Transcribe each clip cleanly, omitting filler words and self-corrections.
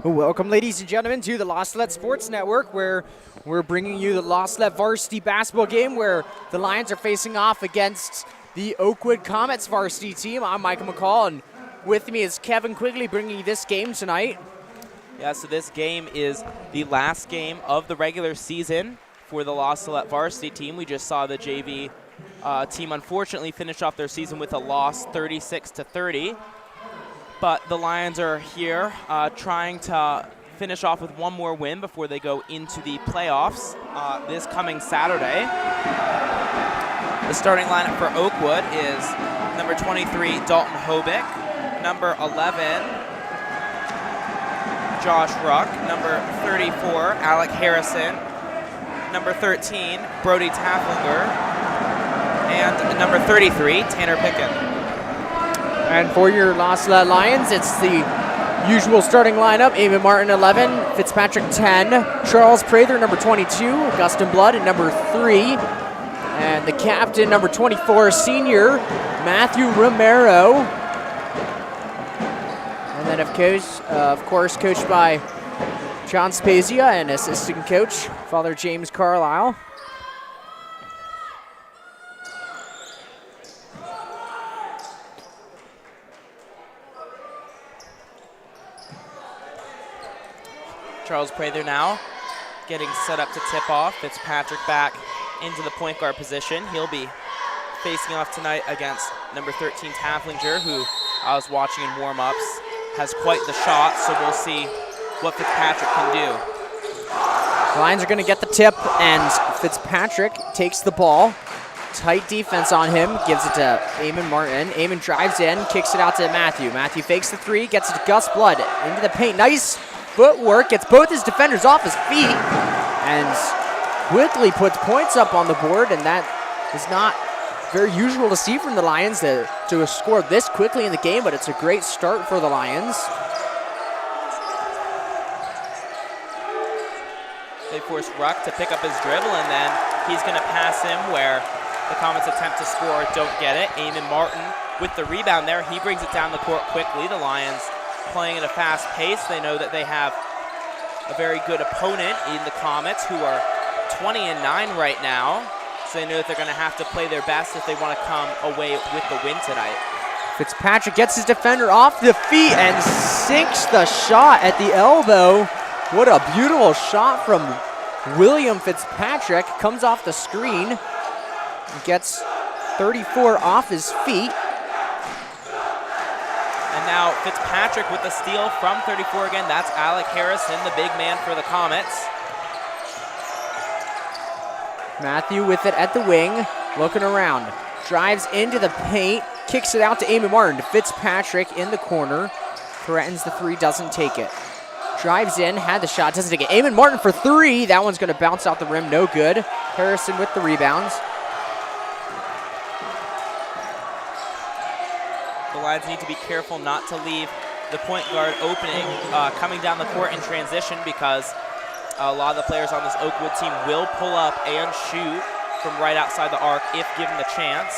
Welcome, ladies and gentlemen, to the Salette Sports Network, where we're bringing you the Salette Varsity basketball game, where the Lions are facing off against the Oakwood Comets varsity team. I'm Michael McCall, and with me is Kevin Quigley bringing you this game tonight. Yeah, so this game is the last game of the regular season for the Salette varsity team. We just saw the JV team unfortunately finish off their season with a loss, 36-30. But the Lions are here trying to finish off with one more win before they go into the playoffs this coming Saturday. The starting lineup for Oakwood is number 23, Dalton Hobick, number 11, Josh Ruck, number 34, Alec Harrison, number 13, Brody Taflinger, and number 33, Tanner Pickett. And for your Salette Lions, it's the usual starting lineup. Eamon Martin, 11. Fitzpatrick, 10. Charles Prather, number 22. Augustin Blood at number 3. And the captain, number 24, senior, Matthew Romero. And then, of course, coached by John Spezia and assistant coach, Father James Carlisle. Charles Prather now getting set up to tip off. Fitzpatrick back into the point guard position. He'll be facing off tonight against number 13, Taflinger, who I was watching in warm-ups, has quite the shot, so we'll see what Fitzpatrick can do. The Lions are going to get the tip, and Fitzpatrick takes the ball. Tight defense on him, gives it to Eamon Martin. Eamon drives in, kicks it out to Matthew. Matthew fakes the three, gets it to Gus Blood into the paint. Nice footwork, gets both his defenders off his feet, and quickly puts points up on the board, and that is not very usual to see from the Lions to score this quickly in the game, but it's a great start for the Lions. They force Ruck to pick up his dribble, and then he's going to pass him where the Comets attempt to score, don't get it. Eamon Martin with the rebound there. He brings it down the court quickly. The Lions playing at a fast pace. They know that they have a very good opponent in the Comets, who are 20-9 right now. So they know that they're going to have to play their best if they want to come away with the win tonight. Fitzpatrick gets his defender off the feet and sinks the shot at the elbow. What a beautiful shot from William Fitzpatrick. Comes off the screen, gets 34 off his feet. And now Fitzpatrick with the steal from 34 again. That's Alec Harrison, the big man for the Comets. Matthew with it at the wing, looking around. Drives into the paint, kicks it out to Eamon Martin. Fitzpatrick in the corner, threatens the three, doesn't take it. Drives in, had the shot, doesn't take it. Eamon Martin for three. That one's going to bounce out the rim, no good. Harrison with the rebounds. The Lions need to be careful not to leave the point guard opening coming down the court in transition, because a lot of the players on this Oakwood team will pull up and shoot from right outside the arc if given the chance.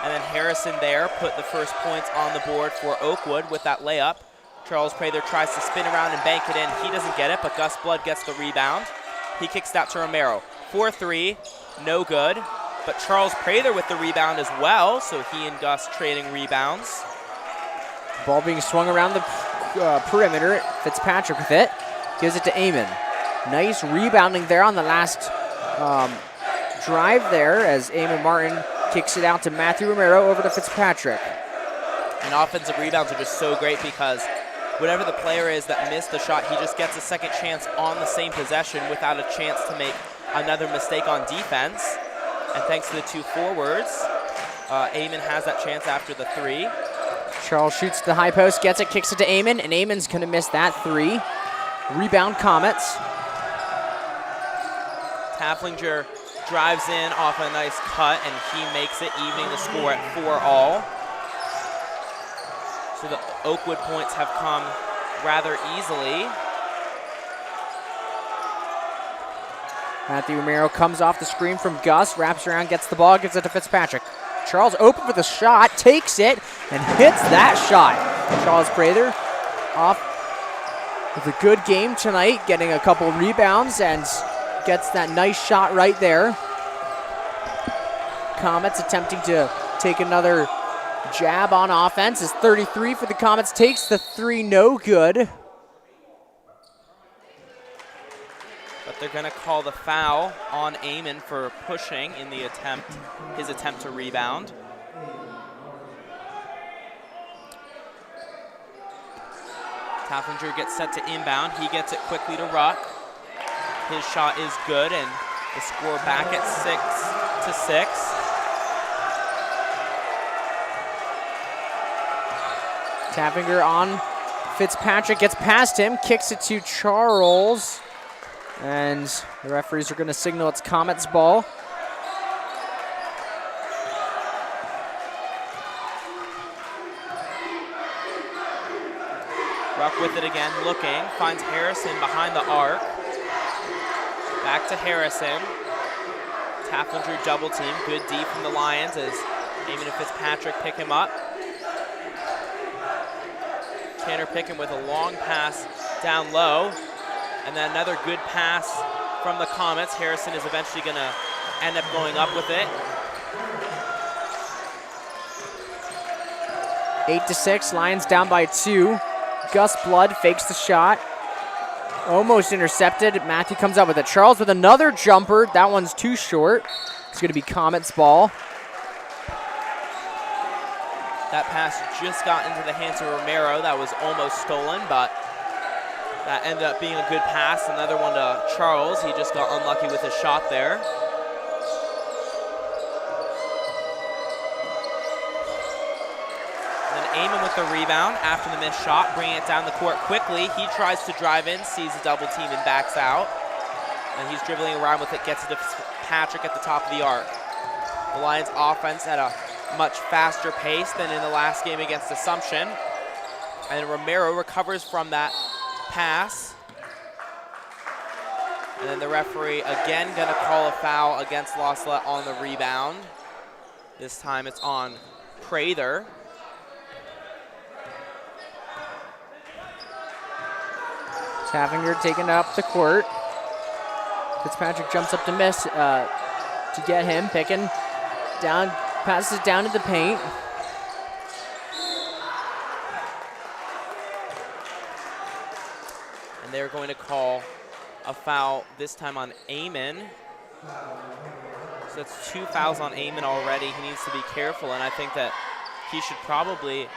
And then Harrison there put the first points on the board for Oakwood with that layup. Charles Prather tries to spin around and bank it in. He doesn't get it, but Gus Blood gets the rebound. He kicks it out to Romero. 4-3, no good. But Charles Prather with the rebound as well, so he and Gus trading rebounds. Ball being swung around the perimeter. Fitzpatrick with it. Gives it to Eamon. Nice rebounding there on the last drive there, as Eamon Martin kicks it out to Matthew Romero over to Fitzpatrick. And offensive rebounds are just so great, because whatever the player is that missed the shot, he just gets a second chance on the same possession without a chance to make another mistake on defense. And thanks to the two forwards, Eamon has that chance after the three. Charles shoots the high post, gets it, kicks it to Eamon, and Eamon's going to miss that three. Rebound Comets. Taflinger drives in off a nice cut, and he makes it, evening the score at 4-all. So the Oakwood points have come rather easily. Matthew Romero comes off the screen from Gus, wraps around, gets the ball, gives it to Fitzpatrick. Charles open for the shot, takes it, and hits that shot. Charles Prather off with a good game tonight, getting a couple rebounds and gets that nice shot right there. Comets attempting to take another jab on offense. Is 33 for the Comets, takes the three, no good. But they're gonna call the foul on Eamon for pushing in the his attempt to rebound. Taflinger gets set to inbound. He gets it quickly to Ruck. His shot is good, and the score back at 6-6. Taflinger on Fitzpatrick, gets past him, kicks it to Charles, and the referees are going to signal it's Comets ball. Ruck with it again, looking, finds Harrison behind the arc. Back to Harrison. Taflinger double team, good D from the Lions as Eamon and Fitzpatrick pick him up. Tanner Picken with a long pass down low, and then another good pass from the Comets. Harrison is eventually going to end up going up with it. 8-6, Lions down by 2. Gus Blood fakes the shot. Almost intercepted. Matthew comes up with it. Charles with another jumper. That one's too short. It's going to be Comets ball. That pass just got into the hands of Romero. That was almost stolen, but that ended up being a good pass. Another one to Charles. He just got unlucky with his shot there. And then Eamon with the rebound after the missed shot, bringing it down the court quickly. He tries to drive in, sees a double team, and backs out. And he's dribbling around with it, gets it to Patrick at the top of the arc. The Lions offense at a much faster pace than in the last game against Assumption. And Romero recovers from that pass. And then the referee again gonna call a foul against La Salette on the rebound. This time it's on Prather. Taflinger taking up the court. Fitzpatrick jumps up to miss to get him. Picking down, passes it down to the paint. And they're going to call a foul this time on Eamon. So that's 2 fouls on Eamon already. He needs to be careful, and I think that he should probably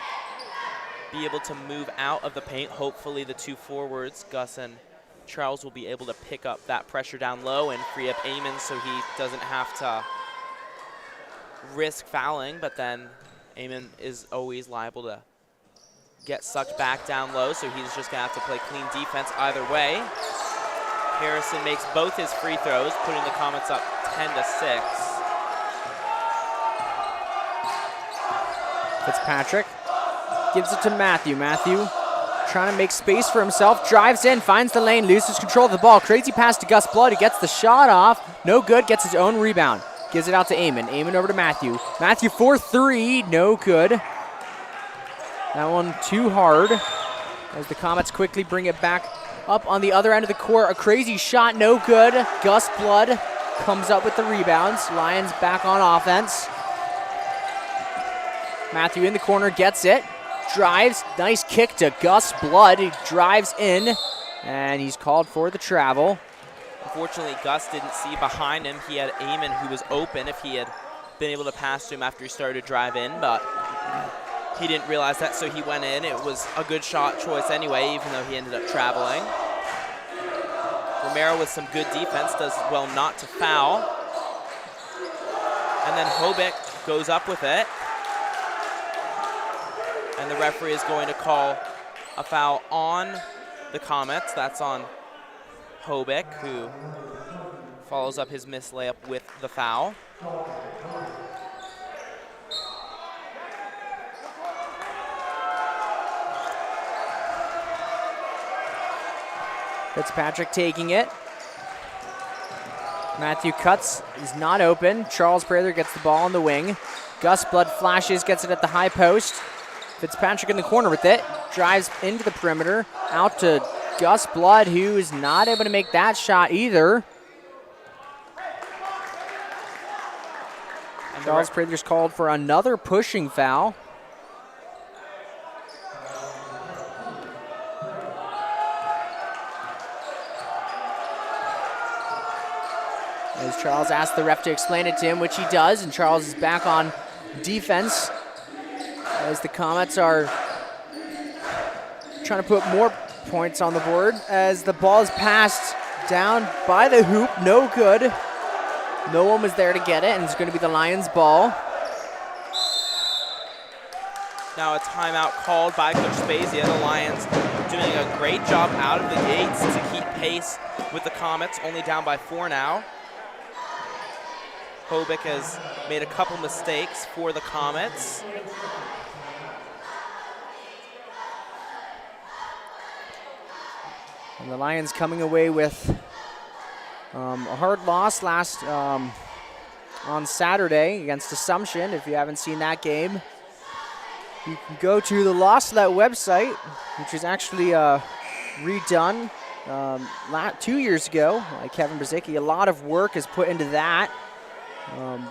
be able to move out of the paint. Hopefully the two forwards, Gus and Charles, will be able to pick up that pressure down low and free up Eamon so he doesn't have to risk fouling, but then Eamon is always liable to get sucked back down low, so he's just gonna have to play clean defense either way. Harrison makes both his free throws, putting the Comets up 10-6. Fitzpatrick gives it to Matthew. Matthew trying to make space for himself, drives in, finds the lane, loses control of the ball. Crazy pass to Gus Blood, who gets the shot off. No good, gets his own rebound. Gives it out to Eamon. Eamon over to Matthew. Matthew for 3, no good. That one too hard. As the Comets quickly bring it back up on the other end of the court. A crazy shot, no good. Gus Blood comes up with the rebounds. Lions back on offense. Matthew in the corner, gets it. Drives, nice kick to Gus Blood. He drives in, and he's called for the travel. Unfortunately, Gus didn't see behind him. He had Eamon, who was open if he had been able to pass to him after he started to drive in, but he didn't realize that, so he went in. It was a good shot choice anyway, even though he ended up traveling. Romero with some good defense does well not to foul. And then Hobick goes up with it. And the referee is going to call a foul on the Comets. That's on Hobick, who follows up his missed layup with the foul. Fitzpatrick taking it. Matthew cuts, he's not open. Charles Prather gets the ball on the wing. Gus Blood flashes, gets it at the high post. Fitzpatrick in the corner with it. Drives into the perimeter, out to Gus Blood, who is not able to make that shot either. And Charles Prather's called for another pushing foul. As Charles asked the ref to explain it to him, which he does, and Charles is back on defense as the Comets are trying to put more points on the board as the ball is passed down by the hoop. No good. No one was there to get it, and it's going to be the Lions' ball. Now a timeout called by Coach Spezia. The Lions doing a great job out of the gates to keep pace with the Comets, only down by 4 now. Hobick has made a couple mistakes for the Comets. And the Lions coming away with a hard loss last on Saturday against Assumption. If you haven't seen that game, you can go to the Lost Salette website, which is actually redone 2 years ago by Kevin Brzezicki. A lot of work is put into that.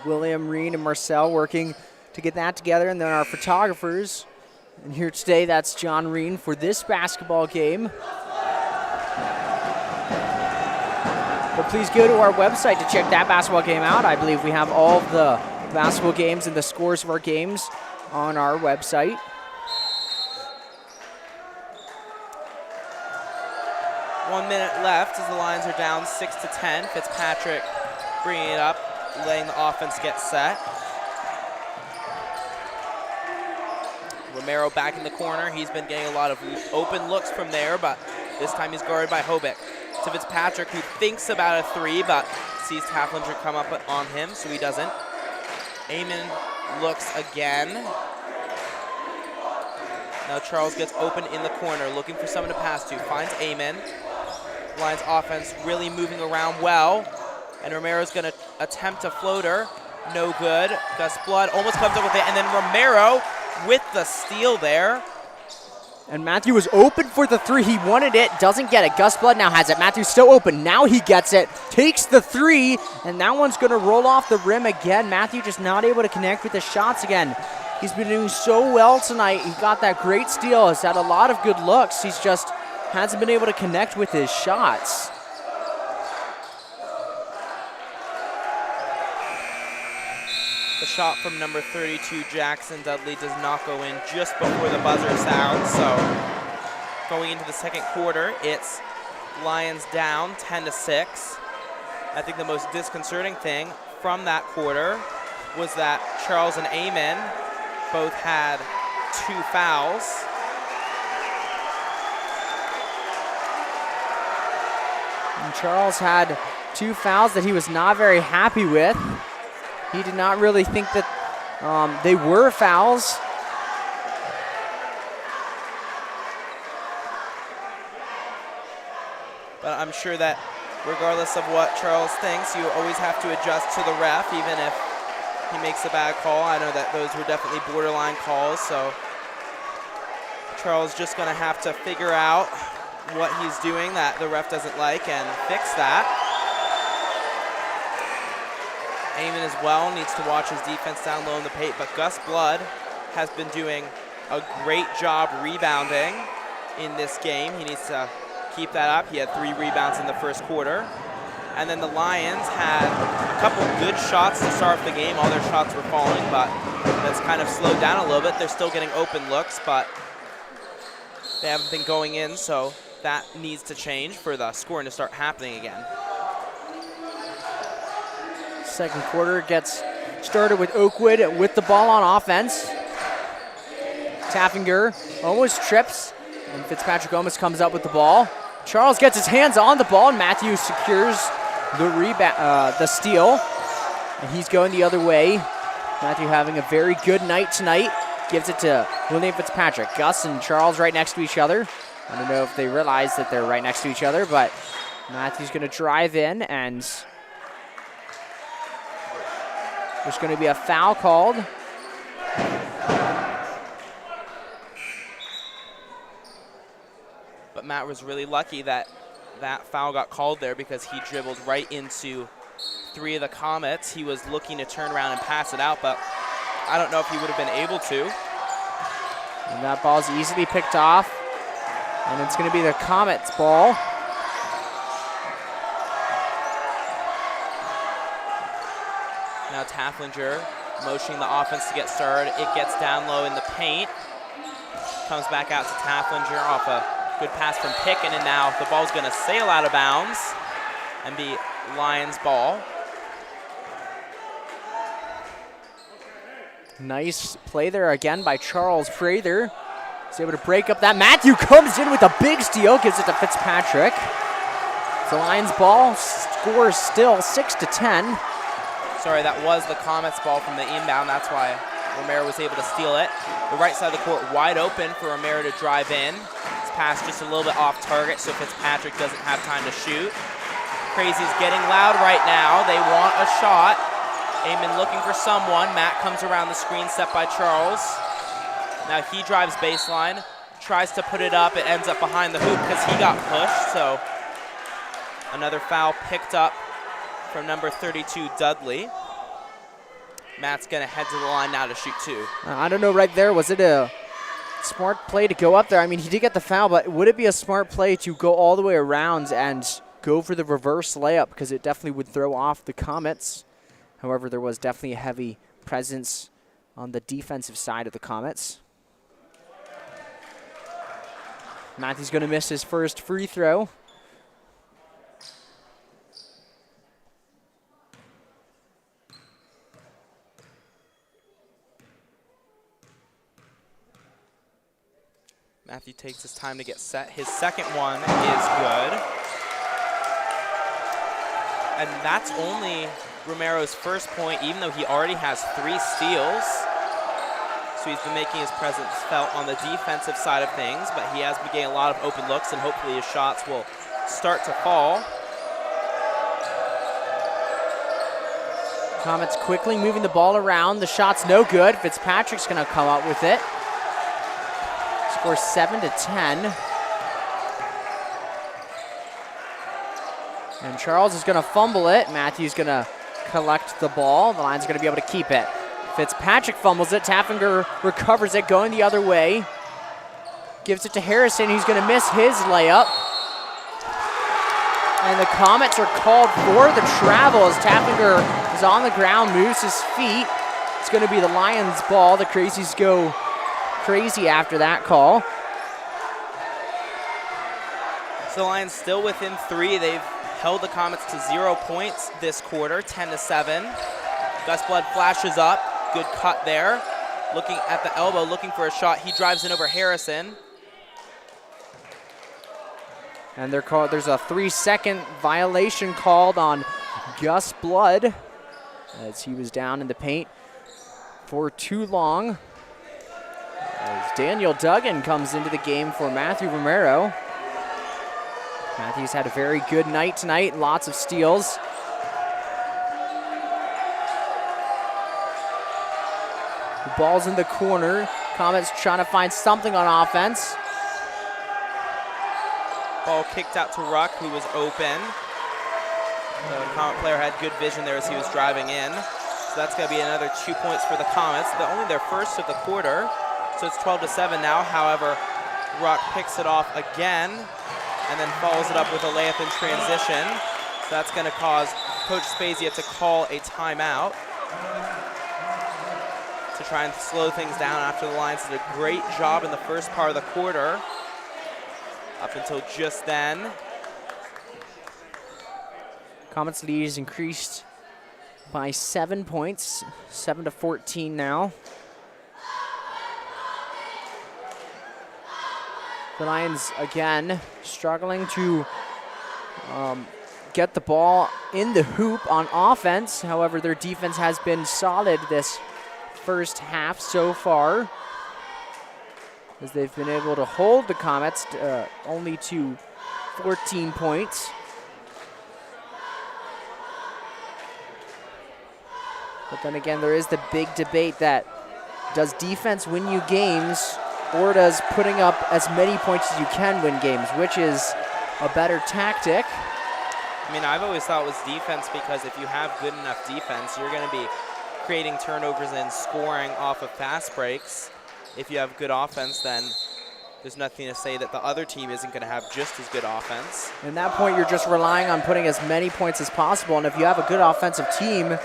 William, Reen, and Marcel working to get that together, and then our photographers. And here today, that's John Reen for this basketball game. But please go to our website to check that basketball game out. I believe we have all of the basketball games and the scores of our games on our website. One minute left as the Lions are down 6-10. Fitzpatrick bringing it up, letting the offense get set. Romero back in the corner. He's been getting a lot of open looks from there, but this time he's guarded by Hobick. To Fitzpatrick, who thinks about a 3, but sees Taflinger come up on him, so he doesn't. Amon looks again. Now Charles gets open in the corner, looking for someone to pass to. Finds Amon. Lions offense really moving around well. And Romero's going to attempt a floater. No good. Gus Blood almost comes up with it. And then Romero with the steal there. And Matthew was open for the 3. He wanted it, doesn't get it. Gus Blood now has it. Matthew's still open. Now he gets it, takes the 3, and that one's going to roll off the rim again. Matthew just not able to connect with the shots again. He's been doing so well tonight. He got that great steal. He's had a lot of good looks. He's just hasn't been able to connect with his shots. The shot from number 32, Jackson Dudley, does not go in just before the buzzer sounds. So going into the second quarter, it's Lions down 10-6. I think the most disconcerting thing from that quarter was that Charles and Amon both had 2 fouls. And Charles had 2 fouls that he was not very happy with. He did not really think that they were fouls. But I'm sure that regardless of what Charles thinks, you always have to adjust to the ref, even if he makes a bad call. I know that those were definitely borderline calls, so Charles just going to have to figure out what he's doing that the ref doesn't like and fix that. Amon as well needs to watch his defense down low in the paint, but Gus Blood has been doing a great job rebounding in this game. He needs to keep that up. He had 3 rebounds in the first quarter. And then the Lions had a couple good shots to start the game. All their shots were falling, but that's kind of slowed down a little bit. They're still getting open looks, but they haven't been going in, so that needs to change for the scoring to start happening again. Second quarter gets started with Oakwood with the ball on offense. Taffinger almost trips, and Fitzpatrick almost comes up with the ball. Charles gets his hands on the ball, and Matthew secures the steal, and he's going the other way. Matthew having a very good night tonight. Gives it to William Fitzpatrick. Gus and Charles right next to each other. I don't know if they realize that they're right next to each other, but Matthew's going to drive in, and there's going to be a foul called. But Matt was really lucky that that foul got called there because he dribbled right into 3 of the Comets. He was looking to turn around and pass it out, but I don't know if he would have been able to. And that ball's easily picked off. And it's going to be the Comets' ball. Now Tafflinger motioning the offense to get started. It gets down low in the paint. Comes back out to Tafflinger off a good pass from Picken, and now the ball's going to sail out of bounds and be Lions' ball. Nice play there again by Charles Prather. He's able to break up that. Matthew comes in with a big steal, gives it to Fitzpatrick. The Lions' ball, scores still 6-10. Sorry, that was the Comets' ball from the inbound. That's why Romero was able to steal it. The right side of the court wide open for Romero to drive in. His pass just a little bit off target, so Fitzpatrick doesn't have time to shoot. Crazy's getting loud right now. They want a shot. Amon looking for someone. Matt comes around the screen set by Charles. Now he drives baseline, tries to put it up. It ends up behind the hoop because he got pushed. So another foul picked up from number 32, Dudley. Matt's going to head to the line now to shoot 2. I don't know right there. Was it a smart play to go up there? I mean, he did get the foul, but would it be a smart play to go all the way around and go for the reverse layup? Because it definitely would throw off the Comets. However, there was definitely a heavy presence on the defensive side of the Comets. Matthew's going to miss his first free throw. Matthew takes his time to get set. His second one is good. And that's only Romero's first point, even though he already has 3 steals. So he's been making his presence felt on the defensive side of things, but he has been getting a lot of open looks, and hopefully his shots will start to fall. Comets quickly moving the ball around. The shot's no good. Fitzpatrick's going to come up with it. Score 7-10. And Charles is going to fumble it. Matthew's going to collect the ball. The Lions are going to be able to keep it. Fitzpatrick fumbles it. Tafflinger recovers it, going the other way. Gives it to Harrison. He's going to miss his layup. And the Comets are called for the travel as Tafflinger is on the ground, moves his feet. It's going to be the Lions' ball. The Crazies go crazy after that call. So the Lions still within 3. They've held the Comets to 0 points this quarter, 10-7. Gus Blood flashes up. Good cut there. Looking at the elbow, looking for a shot. He drives in over Harrison. And there's a 3-second violation called on Gus Blood as he was down in the paint for too long. As Daniel Duggan comes into the game for Matthew Romero. Matthew's had a very good night tonight, lots of steals. The ball's in the corner. Comets trying to find something on offense. Ball kicked out to Ruck, who was open. The Comet player had good vision there as he was driving in. So that's going to be another 2 points for the Comets. They're only their first of the quarter, so it's 12-7 now. However, Ruck picks it off again and then follows it up with a layup in transition. So that's going to cause Coach Spezia to call a timeout to try and slow things down after the Lions did a great job in the first part of the quarter. Up until just then. Comets lead is increased by 7 points, 7-14 now. The Lions, again, struggling to get the ball in the hoop on offense. However, their defense has been solid this first half so far, as they've been able to hold the Comets only to 14 points. But then again, there is the big debate that does defense win you games, or does putting up as many points as you can win games? Which is a better tactic? I mean, I've always thought it was defense, because if you have good enough defense, you're going to be creating turnovers and scoring off of fast breaks. If you have good offense, then there's nothing to say that the other team isn't going to have just as good offense. At that point, you're just relying on putting as many points as possible, and if you have a good offensive team,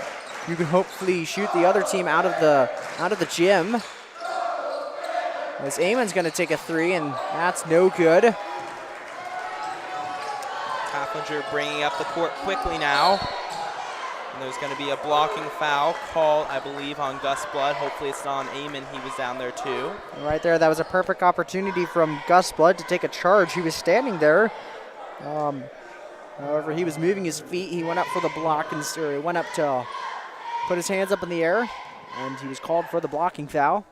you can hopefully shoot the other team out of the gym. As Eamon's going to take a 3, and that's no good. Haflinger bringing up the court quickly now. And there's going to be a blocking foul call, I believe, on Gus Blood. Hopefully it's not on Eamon. He was down there too. Right there, that was a perfect opportunity from Gus Blood to take a charge. He was standing there. However, he was moving his feet. He went up for the block, and he went up to put his hands up in the air, and he was called for the blocking foul.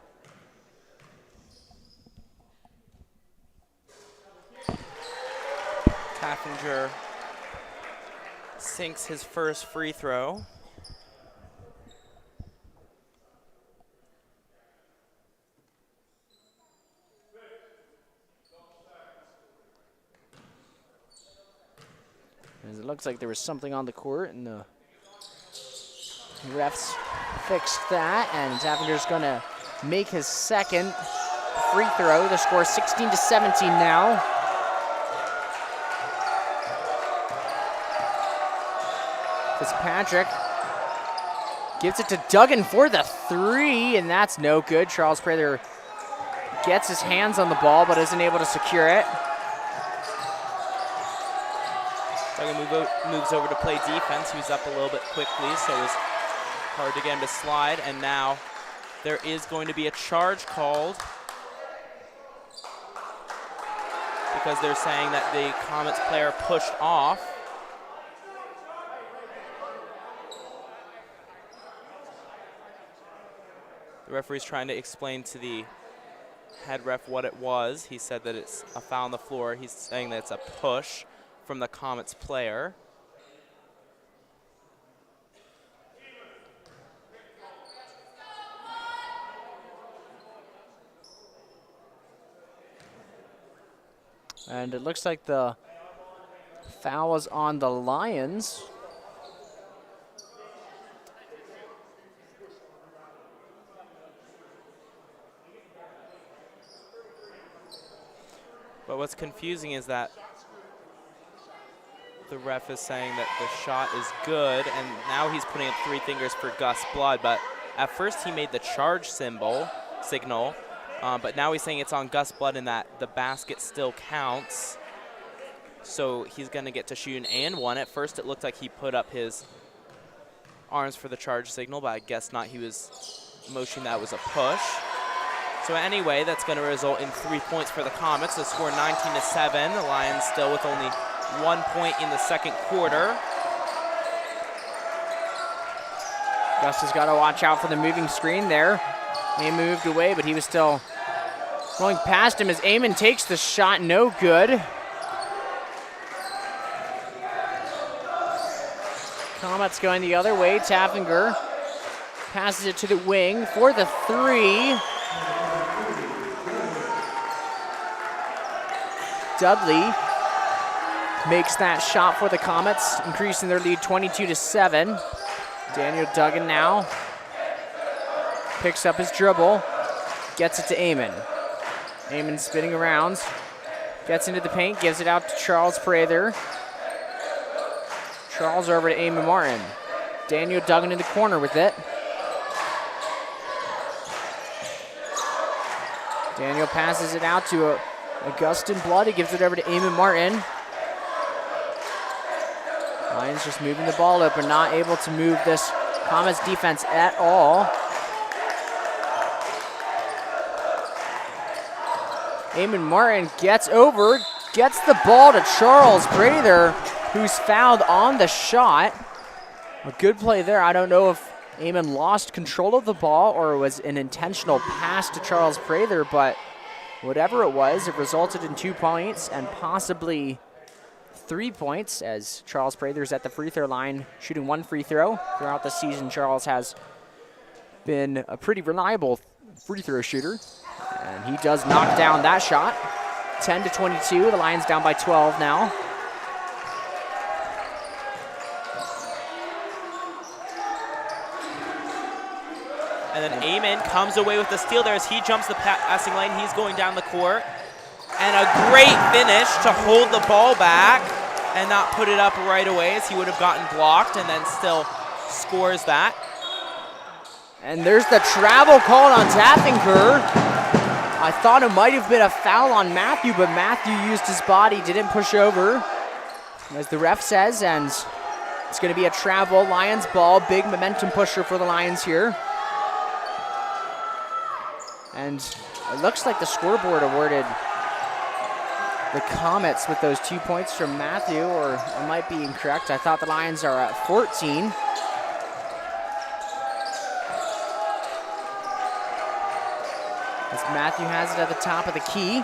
Haflinger sinks his first free throw. As it looks like there was something on the court, and the refs fixed that, and Haflinger's going to make his second free throw. The score is 16-17 now. Fitzpatrick gives it to Duggan for the 3, and that's no good. Charles Prather gets his hands on the ball but isn't able to secure it. Duggan moves over to play defense. He was up a little bit quickly, so it was hard to get him to slide. And now there is going to be a charge called because they're saying that the Comets player pushed off. The referee's trying to explain to the head ref what it was. He said that it's a foul on the floor. He's saying that it's a push from the Comets player. And it looks like the foul was on the Lions. But what's confusing is that the ref is saying that the shot is good, and now he's putting up 3 fingers for Gus Blood. But at first he made the charge signal, but now he's saying it's on Gus Blood and that the basket still counts. So he's going to get to shoot an and one. At first it looked like he put up his arms for the charge signal, but I guess not. He was motioning that was a push. So anyway, that's going to result in 3 points for the Comets. The score 19-7. The Lions still with only 1 point in the second quarter. Gus has got to watch out for the moving screen there. He moved away, but he was still going past him as Eamon takes the shot. No good. Comets going the other way. Haflinger passes it to the wing for the 3. Dudley makes that shot for the Comets, increasing their lead 22-7. Daniel Duggan now picks up his dribble, gets it to Eamon. Eamon spinning around, gets into the paint, gives it out to Charles Prather. Charles over to Eamon Martin. Daniel Duggan in the corner with it. Daniel passes it out to Augustin Blood. He gives it over to Eamon Martin. Lions just moving the ball open, not able to move this Comets defense at all. Eamon Martin gets over, gets the ball to Charles Prather, who's fouled on the shot. A good play there. I don't know if Eamon lost control of the ball or it was an intentional pass to Charles Prather, but whatever it was, it resulted in 2 points and possibly 3 points as Charles Prather's at the free throw line shooting 1 free throw. Throughout the season, Charles has been a pretty reliable free throw shooter. And he does knock down that shot. 10-22, the Lions down by 12 now. And then Amon comes away with the steal there as he jumps the passing lane. He's going down the court. And a great finish to hold the ball back and not put it up right away, as he would have gotten blocked, and then still scores that. And there's the travel called on Taffinger. I thought it might have been a foul on Matthew, but Matthew used his body, didn't push over, as the ref says, and it's going to be a travel. Lions ball, big momentum pusher for the Lions here. And it looks like the scoreboard awarded the Comets with those 2 points from Matthew, or I might be incorrect. I thought the Lions are at 14. As Matthew has it at the top of the key.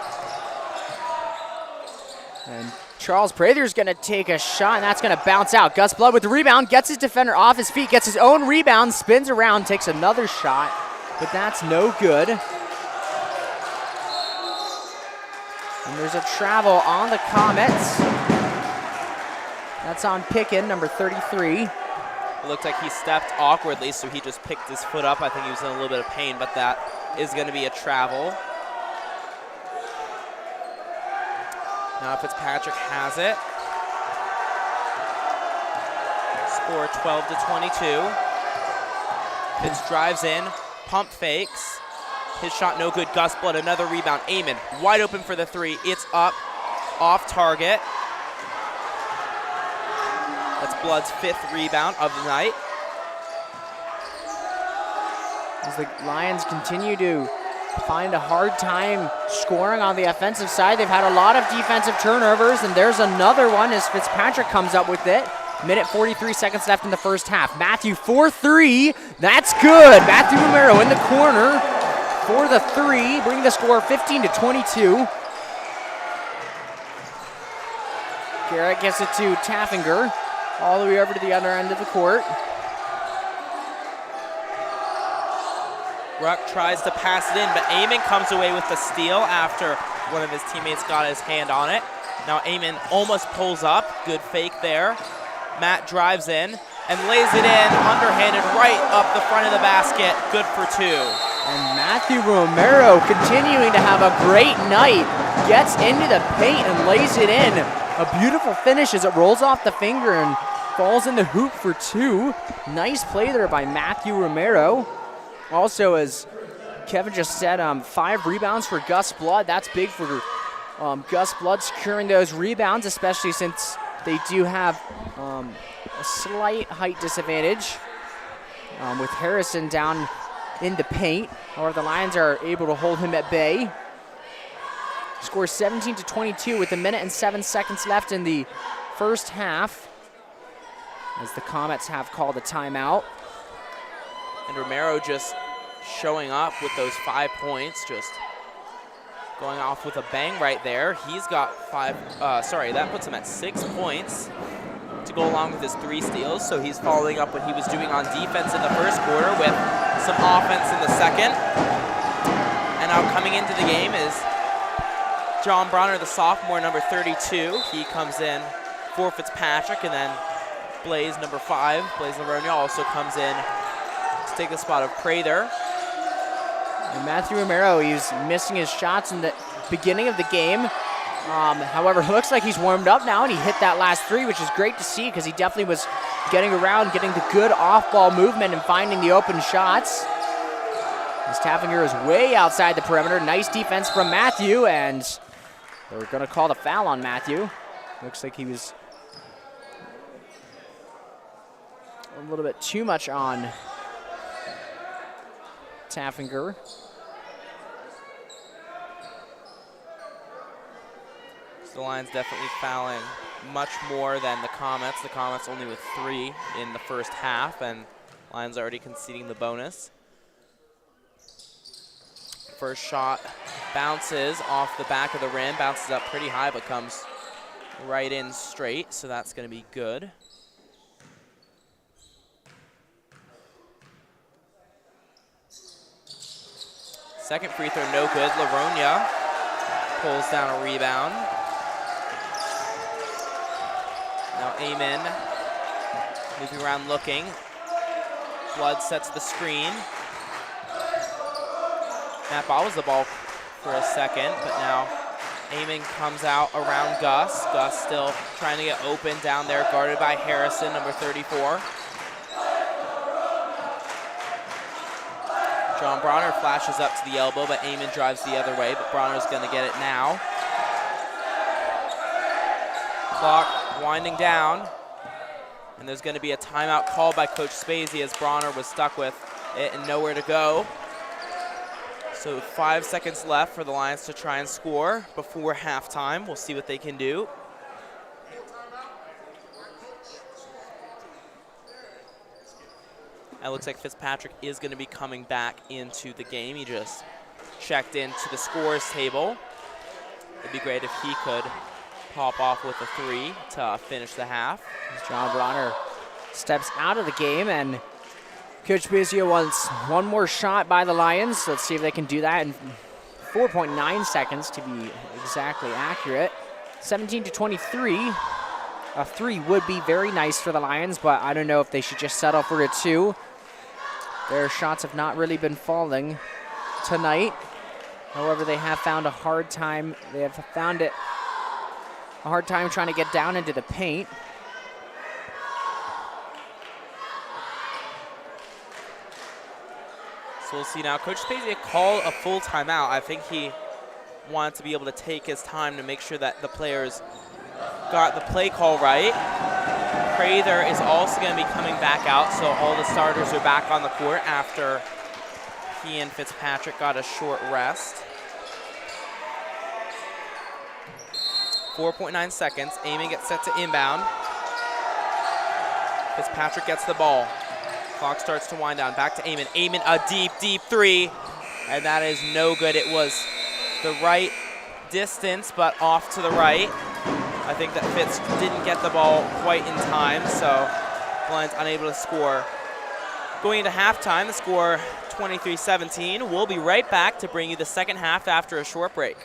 And Charles Prather's gonna take a shot, and that's gonna bounce out. Gus Blood with the rebound, gets his defender off his feet, gets his own rebound, spins around, takes another shot, but that's no good. And there's a travel on the Comets. That's on Pickin, number 33. It looked like he stepped awkwardly, so he just picked his foot up. I think he was in a little bit of pain, but that is going to be a travel. Now Fitzpatrick has it. Score 12-22. Fitz drives in, pump fakes. His shot no good. Gus Blood, another rebound. Amon wide open for the three. It's up, off target. That's Blood's 5th rebound of the night. As the Lions continue to find a hard time scoring on the offensive side, they've had a lot of defensive turnovers, and there's another one as Fitzpatrick comes up with it. Minute 43 seconds left in the first half. Matthew for 3. That's good. Matthew Romero in the corner for the 3, bringing the score 15-22. Garrett gets it to Taffinger, all the way over to the other end of the court. Ruck tries to pass it in, but Amon comes away with the steal after one of his teammates got his hand on it. Now Amon almost pulls up. Good fake there. Matt drives in and lays it in, underhanded right up the front of the basket. Good for 2. And Matthew Romero continuing to have a great night. Gets into the paint and lays it in. A beautiful finish as it rolls off the finger and falls in the hoop for 2. Nice play there by Matthew Romero. Also, as Kevin just said, 5 rebounds for Gus Blood. That's big for Gus Blood securing those rebounds, especially since they do have a slight height disadvantage with Harrison down in the paint. However, the Lions are able to hold him at bay. Score 17-22 with 1 minute and 7 seconds left in the first half, as the Comets have called a timeout. And Romero just showing up with those 5 points, just going off with a bang right there. He's got that puts him at 6 points to go along with his 3 steals. So he's following up what he was doing on defense in the first quarter with some offense in the second. And now coming into the game is John Bronner, the sophomore, number 32. He comes in for Fitzpatrick, and then Blaze, number 5, Blaze Lavergne also comes in to take the spot of Prather. And Matthew Romero, he's missing his shots in the beginning of the game. However, it looks like he's warmed up now, and he hit that last 3, which is great to see because he definitely was getting around, getting the good off-ball movement and finding the open shots. As Taffinger is way outside the perimeter. Nice defense from Matthew, and they're going to call the foul on Matthew. Looks like he was a little bit too much on Taffinger. So the Lions definitely fouling much more than the Comets. The Comets only with 3 in the first half, and Lions already conceding the bonus. First shot bounces off the back of the rim, bounces up pretty high, but comes right in straight, so that's going to be good. Second free throw, no good. Laronia pulls down a rebound. Now Amen moving around looking. Flood sets the screen. Matt bobbles the ball for a second, but now Amen comes out around Gus. Gus still trying to get open down there, guarded by Harrison, number 34. John Bronner flashes up to the elbow, but Amen drives the other way, but Bronner's going to get it now. Clock winding down, and there's going to be a timeout called by Coach Spazey as Bronner was stuck with it and nowhere to go. So 5 seconds left for the Lions to try and score before halftime. We'll see what they can do. It looks like Fitzpatrick is going to be coming back into the game. He just checked into the scores table. It'd be great if he could pop off with a 3 to finish the half. John Bronner steps out of the game, and Coach Spezia wants one more shot by the Lions. Let's see if they can do that in 4.9 seconds to be exactly accurate. 17-23. A 3 would be very nice for the Lions, but I don't know if they should just settle for a 2. Their shots have not really been falling tonight. However, they have found a hard time. They have found it a hard time trying to get down into the paint. So we'll see now. Coach Spezia called a full timeout. I think he wanted to be able to take his time to make sure that the players got the play call right. Prather is also going to be coming back out, so all the starters are back on the court after he and Fitzpatrick got a short rest. 4.9 seconds. Amen gets set to inbound. Fitzpatrick gets the ball. Clock starts to wind down. Back to Amen. Amen, a deep, deep 3. And that is no good. It was the right distance, but off to the right. I think that Fitz didn't get the ball quite in time, so the Lions unable to score. Going into halftime, the score 23-17. We'll be right back to bring you the second half after a short break.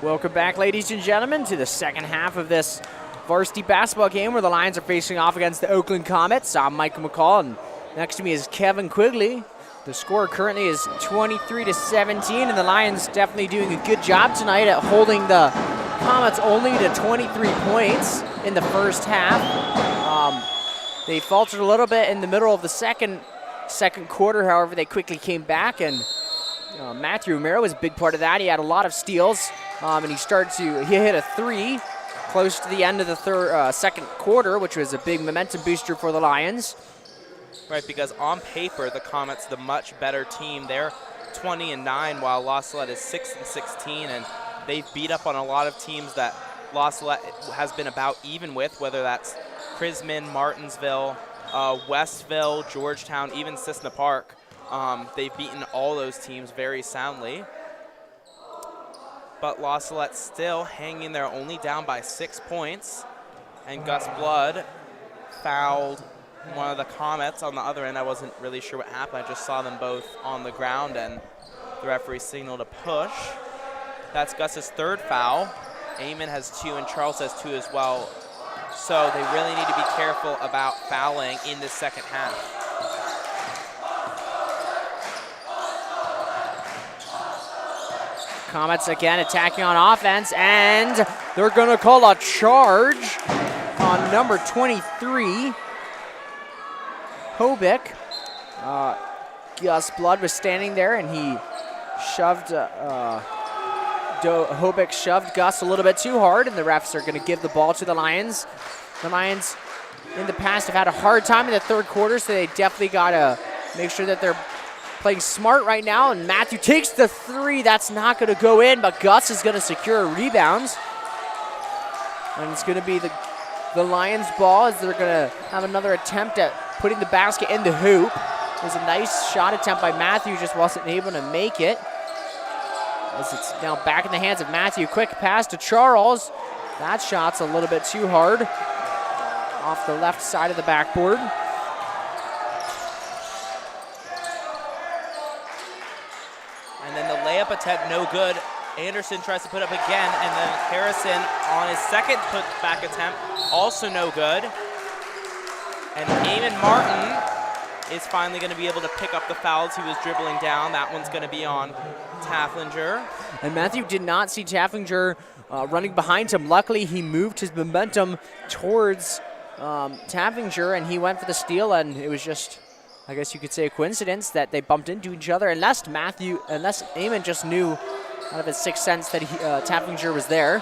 Welcome back, ladies and gentlemen, to the second half of this varsity basketball game where the Lions are facing off against the Oakland Comets. I'm Michael McCall, and next to me is Kevin Quigley. The score currently is 23-17, and the Lions definitely doing a good job tonight at holding the Comets only to 23 points in the first half. They faltered a little bit in the middle of the second quarter, however, they quickly came back, and Matthew Romero was a big part of that. He had a lot of steals, and he hit a three close to the end of the second quarter, which was a big momentum booster for the Lions. Right, because on paper, the Comets, the much better team. They're 20-9, while La Salette is 6-16, and they've beat up on a lot of teams that La Salette has been about even with, whether that's Chrisman, Martinsville, Westville, Georgetown, even Cissna Park. They've beaten all those teams very soundly. But La Salette still hanging there, only down by 6 points. And Gus Blood fouled one of the Comets on the other end. I wasn't really sure what happened. I just saw them both on the ground, and the referee signaled a push. That's Gus's third foul. Eamon has 2, and Charles has 2 as well. So they really need to be careful about fouling in the second half. Comets again attacking on offense, and they're going to call a charge on number 23, Hobick. Gus Blood was standing there, and he shoved, Hobick shoved Gus a little bit too hard, and the refs are going to give the ball to the Lions. The Lions in the past have had a hard time in the third quarter, so they definitely got to make sure that they're playing smart right now, and Matthew takes the three. That's not going to go in, but Gus is going to secure a rebound. And it's going to be the Lions' ball as they're going to have another attempt at putting the basket in the hoop. It was a nice shot attempt by Matthew, just wasn't able to make it. As it's now back in the hands of Matthew. Quick pass to Charles. That shot's a little bit too hard off the left side of the backboard. And then the layup attempt, no good. Anderson tries to put up again, and then Harrison on his second putback attempt, also no good. And Eamon Martin is finally going to be able to pick up the fouls he was dribbling down. That one's going to be on Tafflinger. And Matthew did not see Tafflinger running behind him. Luckily, he moved his momentum towards Tafflinger, and he went for the steal, and it was just, I guess you could say, a coincidence that they bumped into each other, unless Eamon just knew out of his sixth sense that Tafflinger was there.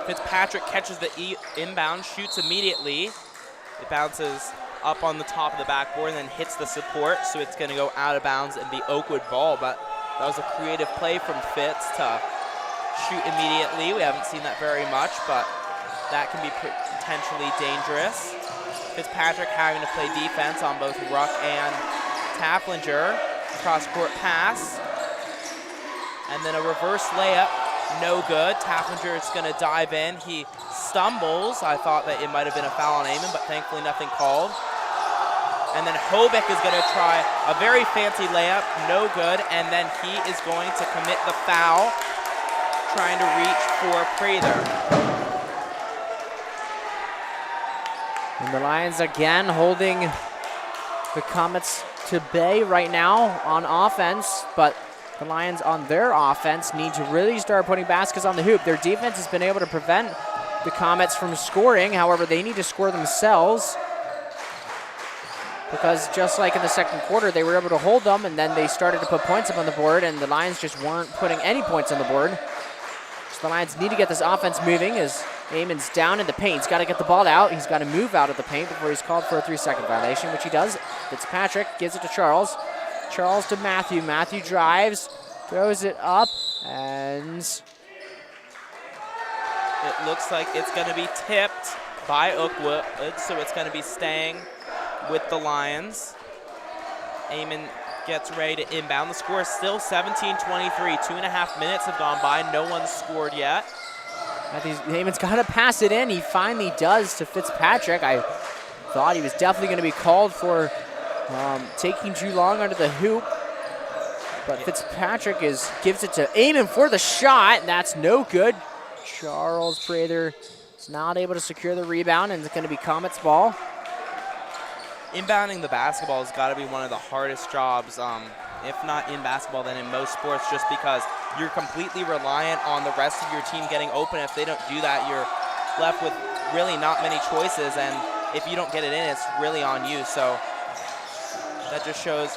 Fitzpatrick catches the inbound, shoots immediately. It bounces up on the top of the backboard and then hits the support, so it's going to go out of bounds and be Oakwood ball. But that was a creative play from Fitz to shoot immediately. We haven't seen that very much, but that can be potentially dangerous. Fitzpatrick having to play defense on both Ruck and Tafflinger. Cross-court pass. And then a reverse layup, no good. Tafflinger is going to dive in. He stumbles. I thought that it might have been a foul on Eamon, but thankfully nothing called. And then Hobick is going to try a very fancy layup, no good. And then he is going to commit the foul, trying to reach for Prather. And the Lions again holding the Comets to bay right now on offense, but the Lions on their offense need to really start putting baskets on the hoop. Their defense has been able to prevent the Comets from scoring. However, they need to score themselves, because just like in the second quarter, they were able to hold them, and then they started to put points up on the board, and the Lions just weren't putting any points on the board. So the Lions need to get this offense moving as Eamon's down in the paint. He's got to get the ball out. He's got to move out of the paint before he's called for a 3-second violation, which he does. Fitzpatrick gives it to Charles. Charles to Matthew. Matthew drives, throws it up, and it looks like it's going to be tipped by Oakwood, so it's going to be staying with the Lions. Eamon gets ready to inbound. The score is still 17-23. 2.5 minutes have gone by. No one's scored yet. Eamon's got to pass it in. He finally does to Fitzpatrick. I thought he was definitely going to be called for taking too long under the hoop. But Fitzpatrick gives it to Amon for the shot. That's no good. Charles Prather is not able to secure the rebound, and it's going to be Comets ball. Inbounding the basketball has got to be one of the hardest jobs, if not in basketball, then in most sports, just because you're completely reliant on the rest of your team getting open. If they don't do that, you're left with really not many choices, and if you don't get it in, it's really on you. So that just shows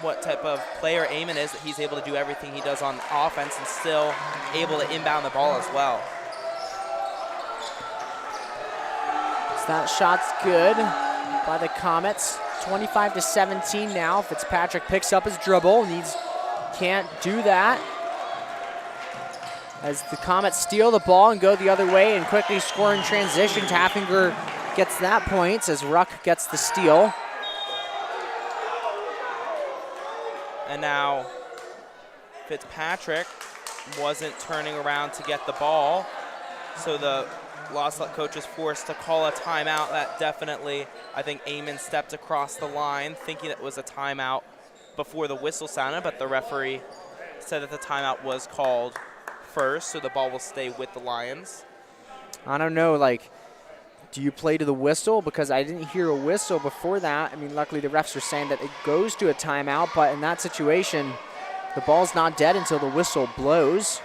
what type of player Amon is, that he's able to do everything he does on offense and still able to inbound the ball as well. So that shot's good by the Comets. 25-17 now. Fitzpatrick picks up his dribble. Can't do that. As the Comets steal the ball and go the other way and quickly score in transition. Taffinger gets that point as Ruck gets the steal. And now Fitzpatrick wasn't turning around to get the ball, so the Salette coach is forced to call a timeout. That definitely, I think Amon stepped across the line thinking it was a timeout before the whistle sounded, but the referee said that the timeout was called first, so the ball will stay with the Lions. I don't know, do you play to the whistle? Because I didn't hear a whistle before that. I mean, luckily the refs are saying that it goes to a timeout, but in that situation, the ball's not dead until the whistle blows.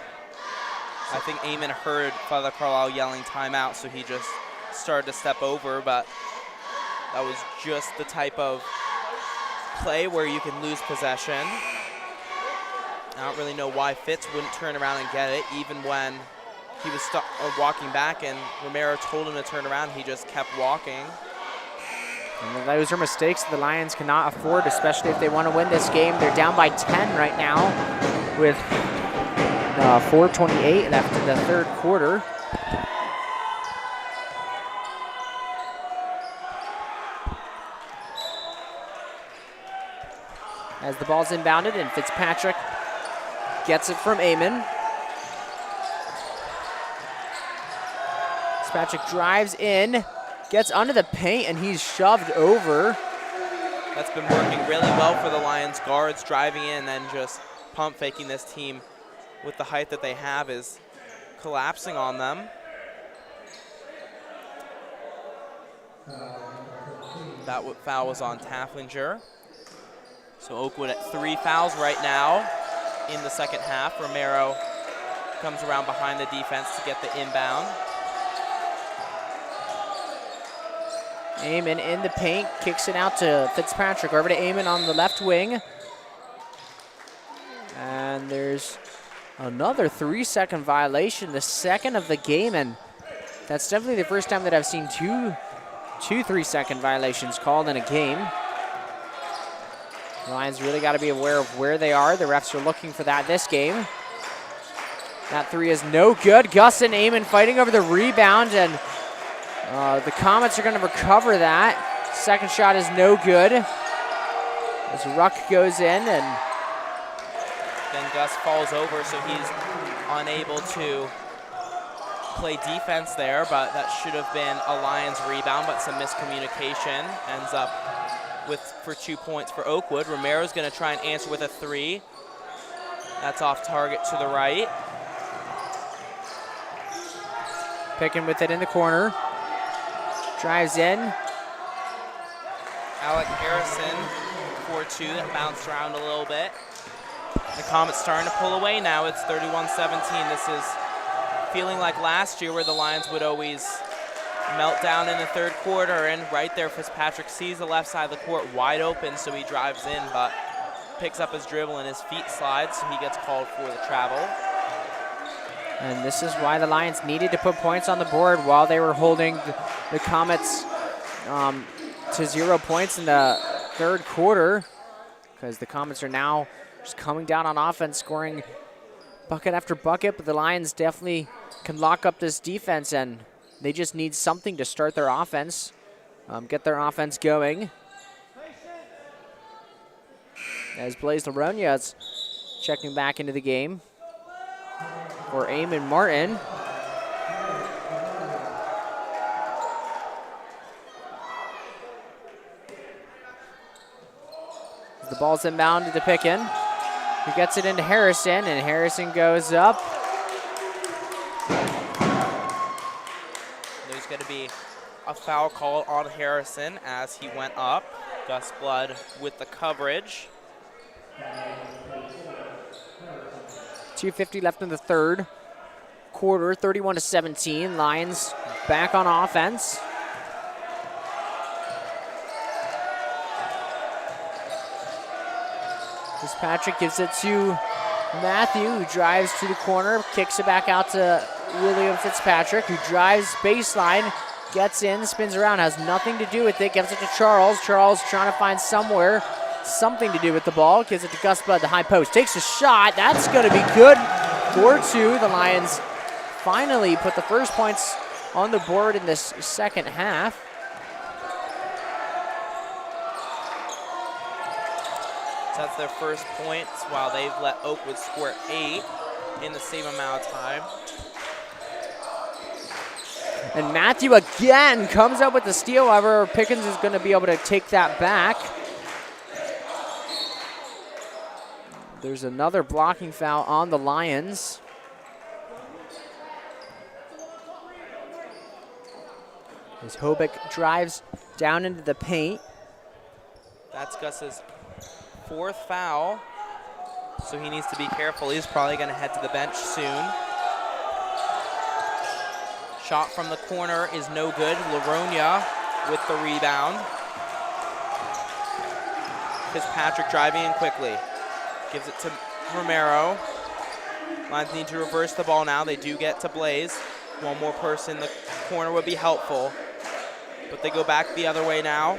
I think Amon heard Father Carlisle yelling timeout, so he just started to step over, but that was just the type of play where you can lose possession. I don't really know why Fitz wouldn't turn around and get it, even when he was walking back and Romero told him to turn around. He just kept walking. And those are mistakes the Lions cannot afford, especially if they want to win this game. They're down by 10 right now with 4:28 left in the third quarter. As the ball's inbounded and Fitzpatrick gets it from Amon. Fitzpatrick drives in, gets under the paint, and he's shoved over. That's been working really well for the Lions guards, driving in and just pump faking this team with the height that they have is collapsing on them. That foul was on Taffinger. So Oakwood at 3 fouls right now in the second half. Romero comes around behind the defense to get the inbound. Amon in the paint, kicks it out to Fitzpatrick. Over to Amon on the left wing. And there's another 3-second violation, the second of the game, and that's definitely the first time that I've seen two 3-second violations called in a game. Lions really got to be aware of where they are. The refs are looking for that this game. That three is no good. Gus and Amon fighting over the rebound, and the Comets are going to recover that. Second shot is no good as Ruck goes in, and then Gus falls over, so he's unable to play defense there, but that should have been a Lions rebound, but some miscommunication ends up for 2 points for Oakwood. Romero's going to try and answer with a three. That's off target to the right. Picking with it in the corner. Drives in. Alec Harrison, 4-2, that bounced around a little bit. The Comets starting to pull away now. It's 31-17. This is feeling like last year where the Lions would always melt down in the third quarter, and right there Fitzpatrick sees the left side of the court wide open, so he drives in, but picks up his dribble and his feet slide, so he gets called for the travel. And this is why the Lions needed to put points on the board while they were holding the Comets to 0 points in the third quarter, because the Comets are now just coming down on offense, scoring bucket after bucket, but the Lions definitely can lock up this defense, and they just need something to start their offense, get their offense going. As Blaise Laronia is checking back into the game for Amon Martin. The ball's inbounded to pick in. He gets it into Harrison, and Harrison goes up. There's going to be a foul call on Harrison as he went up. Gus Blood with the coverage. 2:50 left in the third quarter, 31-17. Lions back on offense. Fitzpatrick gives it to Matthew, who drives to the corner, kicks it back out to William Fitzpatrick, who drives baseline, gets in, spins around, has nothing to do with it, gives it to Charles. Charles trying to find something to do with the ball, gives it to Gus Blood, the high post, takes a shot, that's going to be good. 4-2, the Lions finally put the first points on the board in this second half. So that's their first points while they've let Oakwood score 8 in the same amount of time. And Matthew again comes up with the steal. However, Pickens is going to be able to take that back. There's another blocking foul on the Lions. As Hobick drives down into the paint. That's Gus's 4th foul, so he needs to be careful. He's probably going to head to the bench soon. Shot from the corner is no good. Laronia with the rebound. Fitzpatrick driving in quickly. Gives it to Romero. Lions need to reverse the ball now. They do get to Blaze. One more person in the corner would be helpful, but they go back the other way now.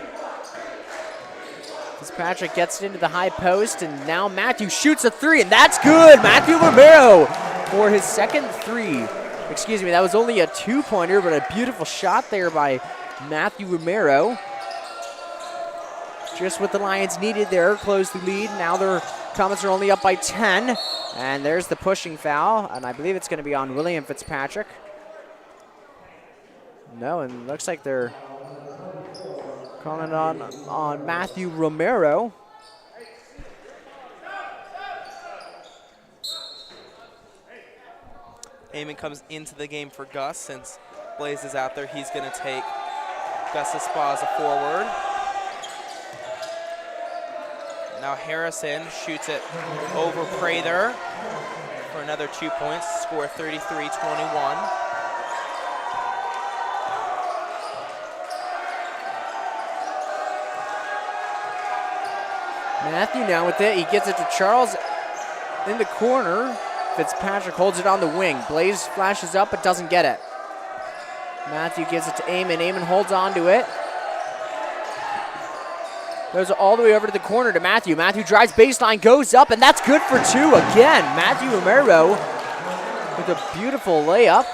Fitzpatrick gets it into the high post, and now Matthew shoots a 3, and that's good. Matthew Romero for his second 3. Excuse me, that was only a 2-pointer, but a beautiful shot there by Matthew Romero. Just what the Lions needed there, close the lead. Now their Comets are only up by 10, and there's the pushing foul, and I believe it's going to be on William Fitzpatrick. No, and it looks like they're calling on Matthew Romero. Eamon comes into the game for Gus. Since Blaze is out there, he's going to take Gus's spot as a forward. Now Harrison shoots it over Prather for another 2 points, score 33-21. Matthew now with it. He gets it to Charles in the corner. Fitzpatrick holds it on the wing. Blaze flashes up but doesn't get it. Matthew gives it to Eamon. Eamon holds on to it. Goes all the way over to the corner to Matthew. Matthew drives baseline, goes up, and that's good for 2 again. Matthew Romero with a beautiful layup,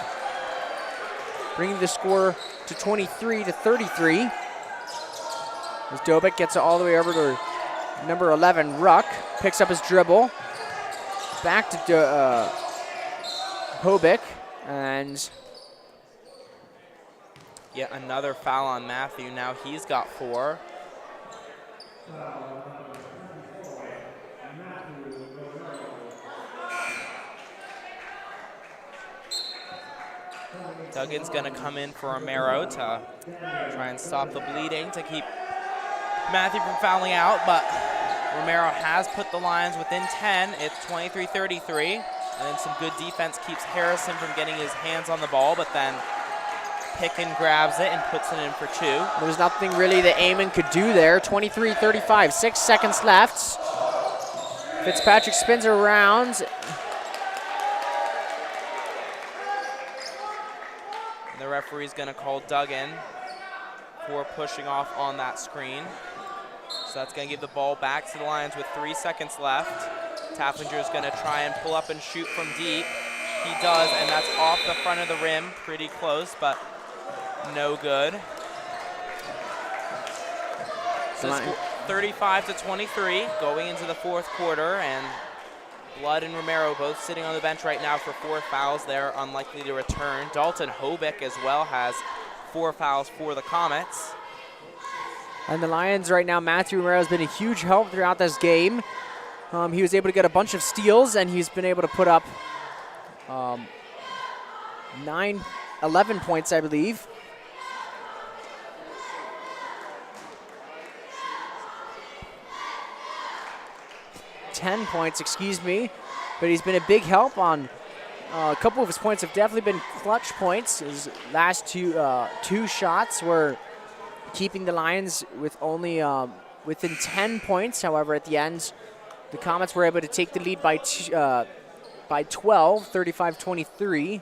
bringing the score to 23-33. As Dobick gets it all the way over to number 11, Ruck, picks up his dribble. Back to Hobick, and yet another foul on Matthew. Now he's got 4. Duggan's going to come in for Romero to try and stop the bleeding to keep Matthew from fouling out, but Romero has put the Lions within 10. It's 23-33, and then some good defense keeps Harrison from getting his hands on the ball, but then Picken grabs it and puts it in for 2. There was nothing really that Eamon could do there. 23-35, 6 seconds left. Fitzpatrick spins around. And the referee's going to call Duggan for pushing off on that screen. So that's going to give the ball back to the Lions with 3 seconds left. Taplinger is going to try and pull up and shoot from deep. He does, and that's off the front of the rim. Pretty close, but no good. So 35-23 going into the 4th quarter, and Blood and Romero both sitting on the bench right now for 4 fouls. They're unlikely to return. Dalton Hobick as well has 4 fouls for the Comets. And the Lions right now, Matthew Romero has been a huge help throughout this game. He was able to get a bunch of steals, and he's been able to put up 11 points, I believe. $10 points, excuse me. But he's been a big help on a couple of his points have definitely been clutch points. His last two shots were keeping the Lions with only within 10 points. However, at the end, the Comets were able to take the lead by 12, 35-23.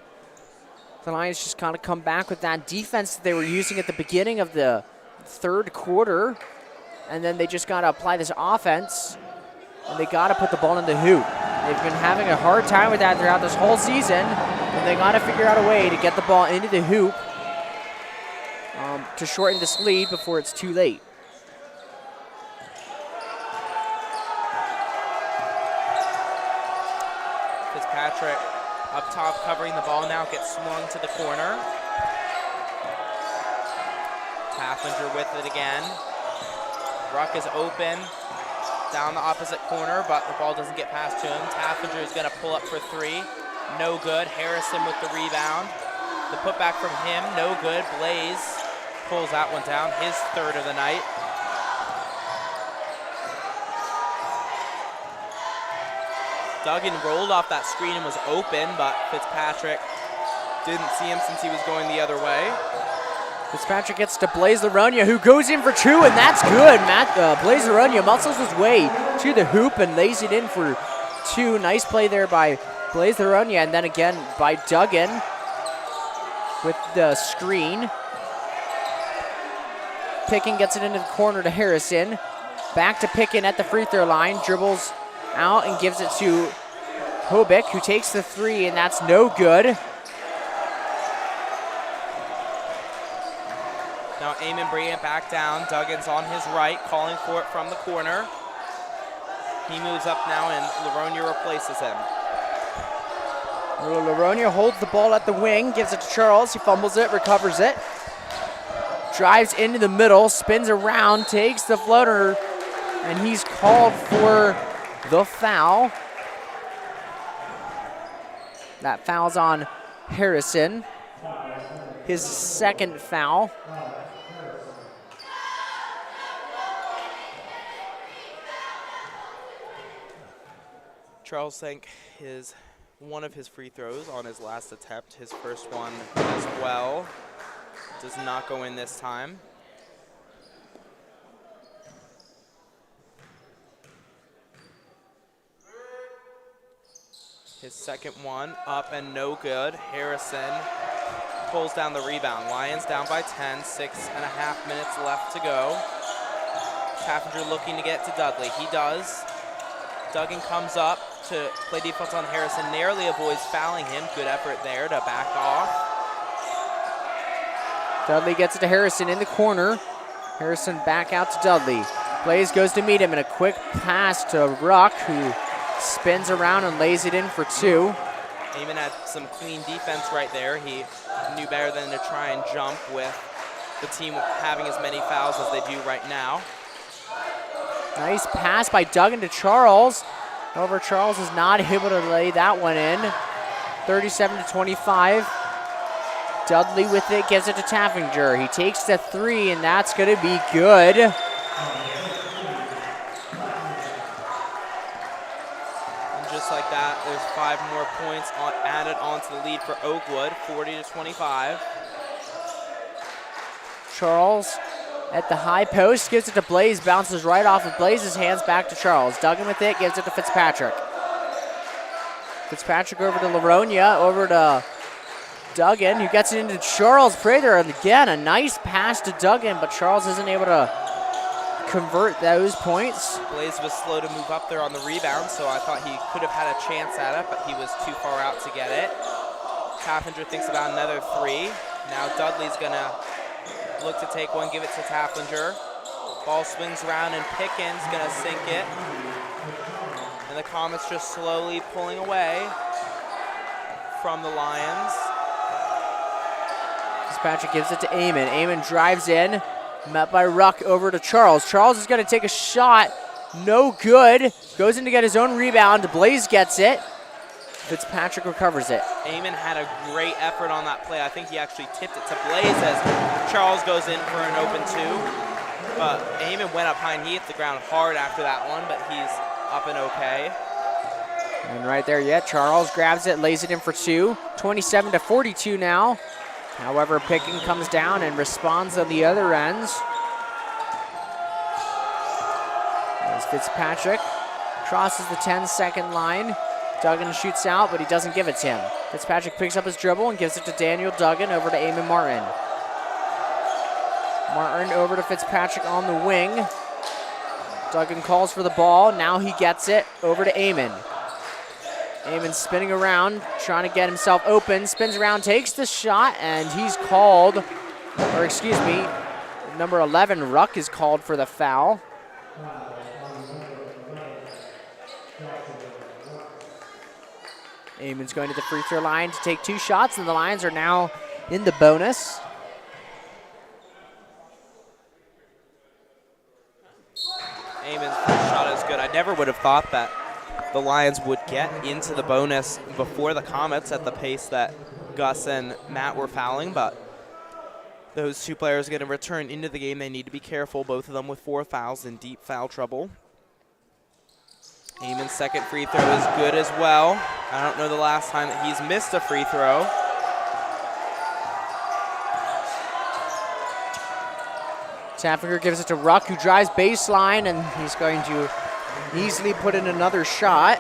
The Lions just kind of come back with that defense that they were using at the beginning of the third quarter, and then they just got to apply this offense, and they got to put the ball in the hoop. They've been having a hard time with that throughout this whole season, and they got to figure out a way to get the ball into the hoop to shorten this lead before it's too late. Fitzpatrick up top covering the ball now, gets swung to the corner. Taflinger with it again. Ruck is open down the opposite corner, but the ball doesn't get past to him. Taflinger is going to pull up for three. No good. Harrison with the rebound. The putback from him, no good. Blaze pulls that one down, his third of the night. Duggan rolled off that screen and was open, but Fitzpatrick didn't see him since he was going the other way. Fitzpatrick gets to Blaze Laronia, who goes in for two, and that's good. Blaze Laronia muscles his way to the hoop and lays it in for two. Nice play there by Blaze Laronia, and then again by Duggan with the screen. Pickin gets it into the corner to Harrison. Back to Pickin at the free throw line. Dribbles out and gives it to Hobick, who takes the three, and that's no good. Now Eamon bringing it back down. Duggan's on his right, calling for it from the corner. He moves up now, and Laronia replaces him. Laronia holds the ball at the wing, gives it to Charles. He fumbles it, recovers it. Drives into the middle, spins around, takes the floater, and he's called for the foul. That foul's on Harrison. His second foul. Charles sank one of his free throws on his last attempt. His first one as well. Does not go in this time. His second one up and no good. Harrison pulls down the rebound. Lions down by 10, 6.5 minutes left to go. Taflinger looking to get to Dudley. He does. Duggan comes up to play defense on Harrison, narrowly avoids fouling him. Good effort there to back off. Dudley gets it to Harrison in the corner. Harrison back out to Dudley. Blaze goes to meet him, and a quick pass to Ruck, who spins around and lays it in for two. Eamon had some clean defense right there. He knew better than to try and jump with the team having as many fouls as they do right now. Nice pass by Duggan to Charles. However, Charles is not able to lay that one in. 37-25. Dudley with it, gives it to Taflinger. He takes the three, and that's going to be good. And just like that, there's 5 more points added onto the lead for Oakwood, 40-25. Charles at the high post, gives it to Blaze, bounces right off of Blaze's hands back to Charles. Duggan with it, gives it to Fitzpatrick. Fitzpatrick over to Laronia, over to Duggan, who gets it into Charles Prather, and again, a nice pass to Duggan, but Charles isn't able to convert those points. Blaze was slow to move up there on the rebound, so I thought he could have had a chance at it, but he was too far out to get it. Taflinger thinks about another three. Now Dudley's gonna look to take one, give it to Taflinger. Ball swings around, and Pickin's gonna sink it. And the Comets just slowly pulling away from the Lions. Fitzpatrick gives it to Eamon. Eamon drives in, met by Ruck over to Charles. Charles is going to take a shot, No good. Goes in to get his own rebound. Blaze gets it. Fitzpatrick recovers it. Eamon had a great effort on that play. I think he actually tipped it to Blaze as Charles goes in for an open 2. But Eamon went up high and he hit the ground hard after that one, but he's up and okay. And right there, yeah, Charles grabs it, lays it in for 2. 27-42 now. However, Picking comes down and responds on the other ends. As Fitzpatrick crosses the 10-second line. Duggan shoots out, but he doesn't give it to him. Fitzpatrick picks up his dribble and gives it to Daniel Duggan over to Eamon Martin. Martin over to Fitzpatrick on the wing. Duggan calls for the ball. Now he gets it over to Eamon. Eamon spinning around, trying to get himself open. Spins around, takes the shot, and he's called, or excuse me, number 11, Ruck, is called for the foul. Eamon's going to the free throw line to take 2 shots, and the Lions are now in the bonus. Eamon's first shot is good. I never would have thought that the Lions would get into the bonus before the Comets at the pace that Gus and Matt were fouling, but those 2 players are going to return into the game. They need to be careful, both of them with 4 fouls in deep foul trouble. Eamon's second free throw is good as well. I don't know the last time that he's missed a free throw. Taffinger gives it to Ruck, who drives baseline, and he's going to easily put in another shot.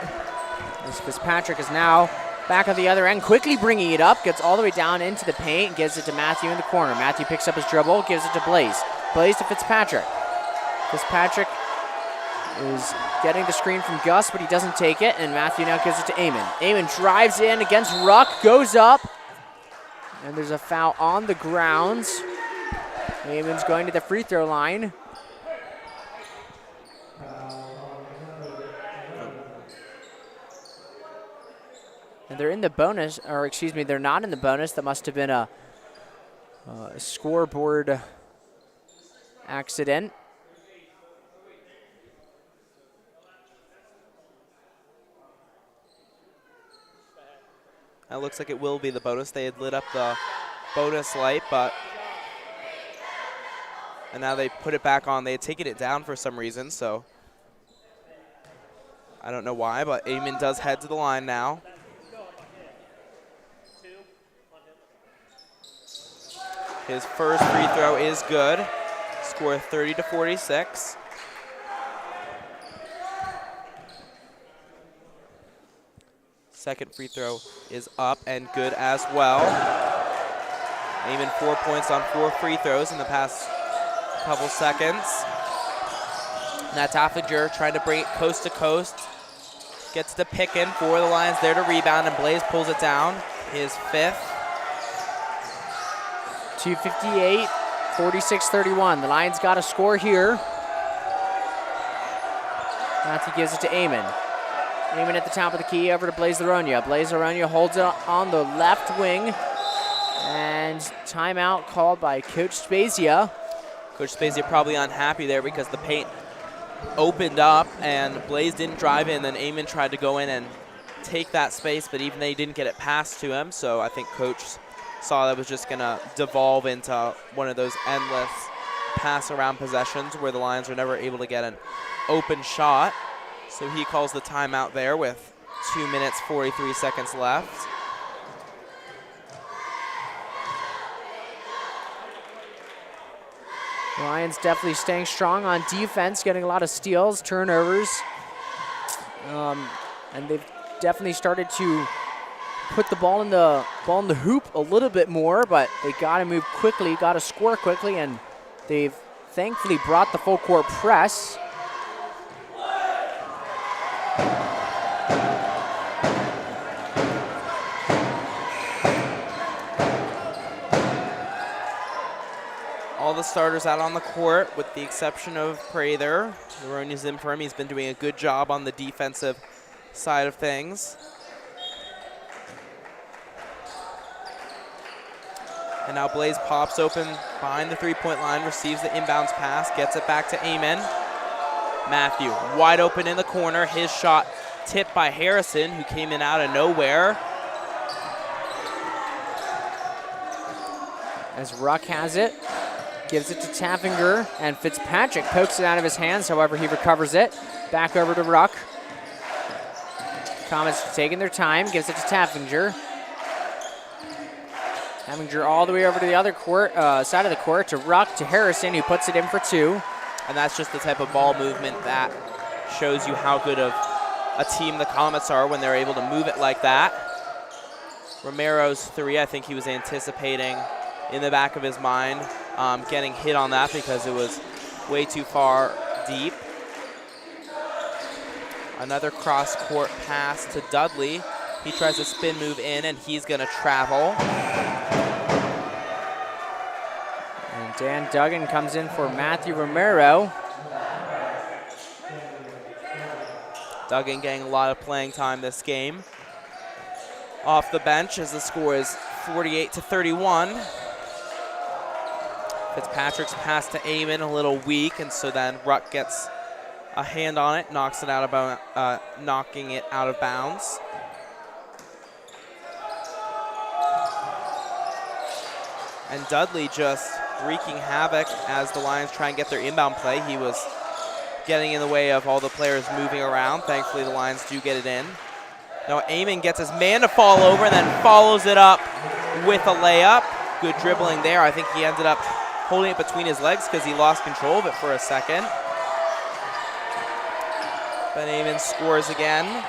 As Fitzpatrick is now back on the other end, quickly bringing it up, gets all the way down into the paint, and gives it to Matthew in the corner. Matthew picks up his dribble, gives it to Blaze. Blaze to Fitzpatrick. Fitzpatrick is getting the screen from Gus, but he doesn't take it, and Matthew now gives it to Eamon. Eamon drives in against Ruck, goes up, and there's a foul on the grounds. Eamon's going to the free throw line. And they're in the bonus, or excuse me, they're not in the bonus. That must have been a scoreboard accident. It looks like it will be the bonus. They had lit up the bonus light, and now they put it back on. They had taken it down for some reason, so I don't know why, but Eamon does head to the line now. His first free throw is good. Score 30-46. Second free throw is up and good as well. Eamon 4 points on 4 free throws in the past couple seconds. And that's Affliger trying to bring it coast to coast. Gets to Pickin for the Lions there to rebound, and Blaze pulls it down. His 5th. 2:58, 46-31. The Lions got a score here. Matthew gives it to Eamon. Eamon at the top of the key over to Blaze Laronia. Blaze Laronia holds it on the left wing. And timeout called by Coach Spezia. Coach Spezia probably unhappy there because the paint opened up and Blaze didn't drive in. Then Eamon tried to go in and take that space, but even they didn't get it passed to him. So I think Coach saw that was just going to devolve into one of those endless pass-around possessions where the Lions are never able to get an open shot. So he calls the timeout there with 2 minutes, 43 seconds left. The Lions definitely staying strong on defense, getting a lot of steals, turnovers. And they've definitely started to put the ball in the hoop a little bit more, but they got to move quickly, got to score quickly, and they've thankfully brought the full court press. All the starters out on the court with the exception of Prather. Laronia's in for him. He's been doing a good job on the defensive side of things. And now Blaze pops open behind the three-point line, receives the inbounds pass, gets it back to Eamon. Matthew wide open in the corner. His shot tipped by Harrison, who came in out of nowhere. As Ruck has it, gives it to Taffinger, and Fitzpatrick pokes it out of his hands. However, he recovers it. Back over to Ruck. Comets taking their time, gives it to Taffinger. Taffinger all the way over to the other court, side of the court, to Ruck, to Harrison, who puts it in for 2. And that's just the type of ball movement that shows you how good of a team the Comets are when they're able to move it like that. Romero's 3, I think he was anticipating in the back of his mind getting hit on that because it was way too far deep. Another cross-court pass to Dudley. He tries a spin move in, and he's going to travel. And Dan Duggan comes in for Matthew Romero. Duggan getting a lot of playing time this game. Off the bench as the score is 48-31. Fitzpatrick's pass to Eamon a little weak, and so then Ruck gets a hand on it, knocking it out of bounds. And Dudley just wreaking havoc as the Lions try and get their inbound play. He was getting in the way of all the players moving around. Thankfully, the Lions do get it in. Now Eamon gets his man to fall over and then follows it up with a layup. Good dribbling there. I think he ended up holding it between his legs because he lost control of it for a second. But Eamon scores again.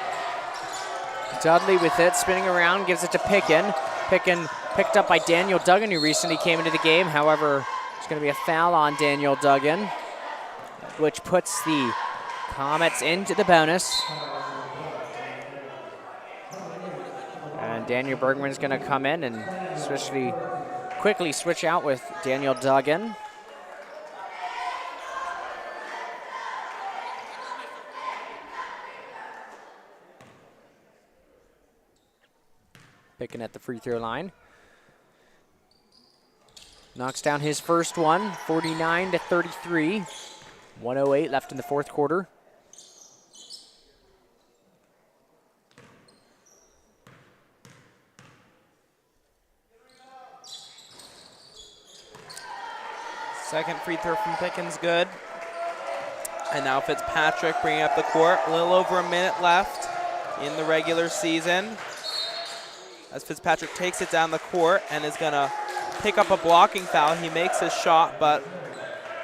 Dudley with it, spinning around, gives it to Pickin. Pickin picked up by Daniel Duggan, who recently came into the game. However, there's going to be a foul on Daniel Duggan, which puts the Comets into the bonus. And Daniel Bergman's going to come in and quickly switch out with Daniel Duggan. Picking at the free throw line. Knocks down his first one, 49-33. 1:08 left in the fourth quarter. Second free throw from Pickens, good. And now Fitzpatrick bringing up the court. A little over a minute left in the regular season. As Fitzpatrick takes it down the court and is going to pick up a blocking foul. He makes his shot, but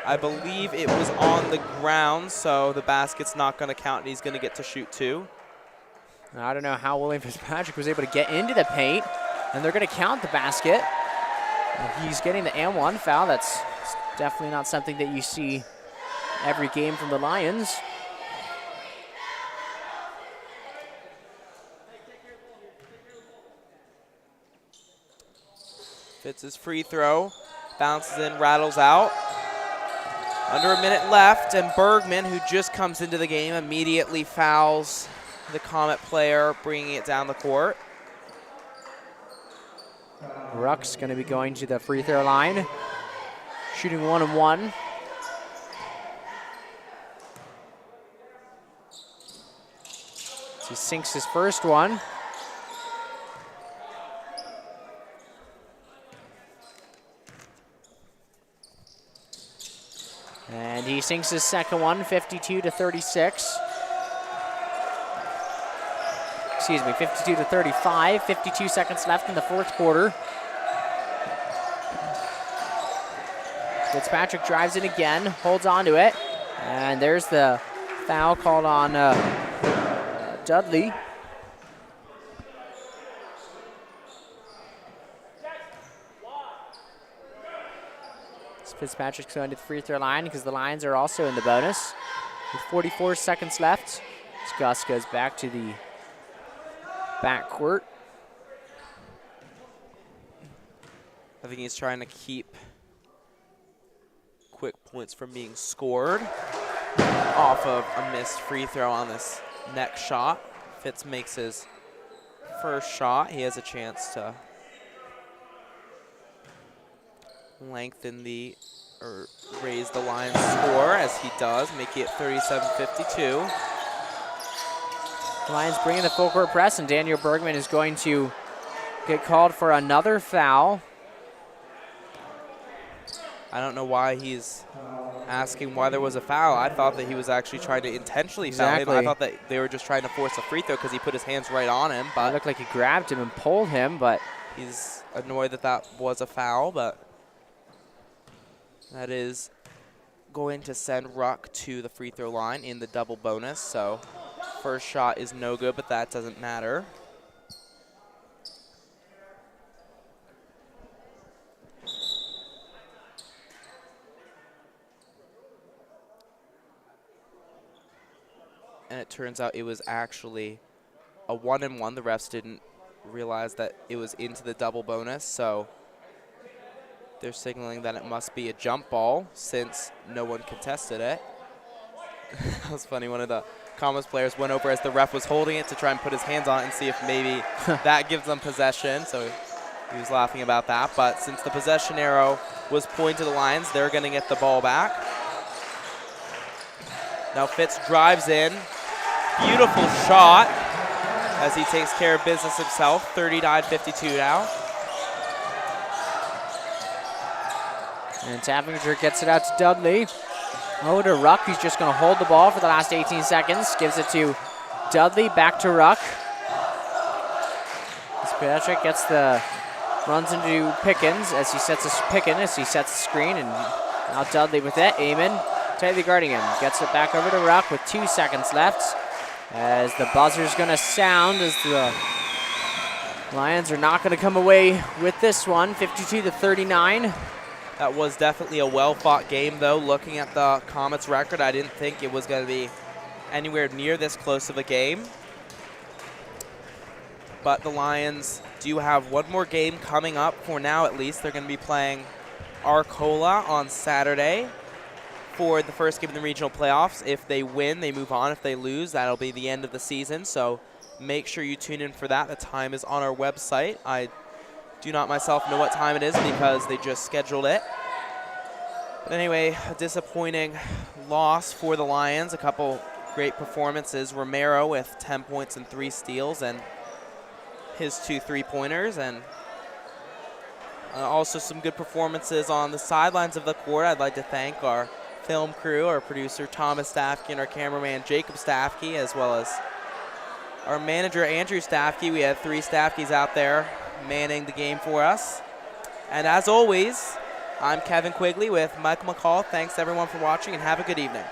I believe it was on the ground, so the basket's not going to count, and he's going to get to shoot 2. I don't know how William Fitzpatrick was able to get into the paint, and they're going to count the basket. He's getting the and 1 foul. That's definitely not something that you see every game from the Lions. Fitz's free throw, bounces in, rattles out. Under a minute left, and Bergman, who just comes into the game, immediately fouls the Comet player, bringing it down the court. Ruck's going to be going to the free throw line, shooting 1 and 1. He sinks his first one. And he sinks his second one, 52-36. Excuse me, 52-35. 52 seconds left in the fourth quarter. Fitzpatrick drives it again, holds on to it. And there's the foul called on Dudley. Fitzpatrick's going to the free throw line because the Lions are also in the bonus. With 44 seconds left, Gus goes back to the backcourt. I think he's trying to keep quick points from being scored off of a missed free throw on this next shot. Fitz makes his first shot. He has a chance to lengthen the or raise the Lions score, as he does, making it 37-52. Lions bringing the full court press, and Daniel Bergman is going to get called for another foul. I don't know why he's asking why there was a foul. I thought that he was actually trying to intentionally foul him. I thought that they were just trying to force a free throw because he put his hands right on him. But it looked like he grabbed him and pulled him, but he's annoyed that that was a foul. But that is going to send Ruck to the free throw line in the double bonus. So first shot is no good, but that doesn't matter. And it turns out it was actually a 1-and-1. The refs didn't realize that it was into the double bonus, so they're signaling that it must be a jump ball since no one contested it. That was funny. One of the Comets players went over as the ref was holding it to try and put his hands on it and see if maybe that gives them possession. So he was laughing about that. But since the possession arrow was pointed to the Lions, they're going to get the ball back. Now Fitz drives in. Beautiful shot as he takes care of business himself. 39-52 now. And Tappinger gets it out to Dudley. Oh, to Ruck, who's just going to hold the ball for the last 18 seconds. Gives it to Dudley, back to Ruck. Patrick runs into Pickens as he sets the screen, and now Dudley with it. Eamon tightly guarding him. Gets it back over to Ruck with 2 seconds left. As the buzzer's going to sound, as the Lions are not going to come away with this one, 52-39. That was definitely a well-fought game, though. Looking at the Comets' record, I didn't think it was going to be anywhere near this close of a game. But the Lions do have one more game coming up, for now at least. They're going to be playing Arcola on Saturday for the first game in the regional playoffs. If they win, they move on. If they lose, that'll be the end of the season. So make sure you tune in for that. The time is on our website. I do not myself know what time it is because they just scheduled it. But anyway, a disappointing loss for the Lions. A couple great performances. Romero with 10 points and 3 steals and his 2 3-pointers, and also some good performances on the sidelines of the court. I'd like to thank our film crew, our producer Thomas Staffke, and our cameraman Jacob Staffke, as well as our manager Andrew Staffke. We had 3 Staffkes out there manning the game for us. And as always, I'm Kevin Quigley with Michael McCall. Thanks everyone for watching, and have a good evening.